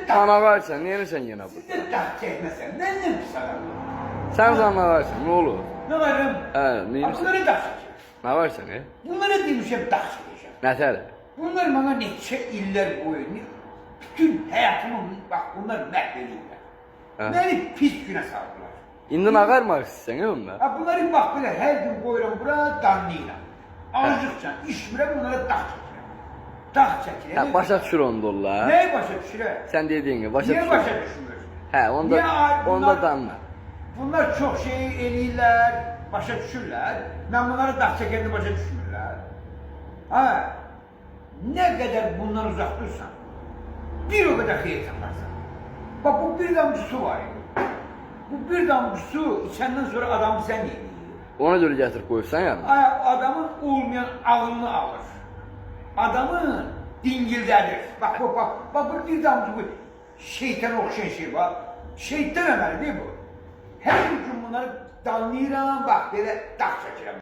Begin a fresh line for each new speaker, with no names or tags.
Canavarsan, niye sen yine bu?
Siz de dağ çekmesen, ne pis adamlar.
Sen canavarsan, ne olur?
Ne varım?
Niye misin?
Bunları dağ çekeceğim.
Ne varsan,
Bunları demişim dağ çekeceğim.
Nətəli?
Bunlar bana neçe iller boyu, bütün hayatımı bak bunlar mahvediyorlar. Beni pis güne saldılar.
İndi ağarmaq istəyirsən, onda?
Ha bunları bak böyle her gün koyuram buraya damlayla. Azıcıkça işmirem bunlara dağ çekeceğim. Dağ çekeceğim.
Hə, başa düşür onda onlar.
Neyi başa düşürür?
Sən dediyin gibi başa düşür.
Niye başa düşmür?
Hə, onda,
Niye
onda danma.
Bunlar çok şey eləyirlər, başa düşürlər. Ben bunları dağ çəkəndə başa düşmürlər. Ha, ne kadar bundan uzak dursan, bir o kadar xeyir yaparsan. Bak bu bir damcı su var ya. Bu bir damcı su içenden sonra adamı sen yediyor.
Ona görə gətirib qoyursan yanına.
Adamın olmayan ağlını alır. Adamı dingildedir. Bak bu bir damcı bu şeytan okşayan şey var. Şeytan emeli değil bu. Her gün bunları damlayıram bak böyle dağ çəkirəm.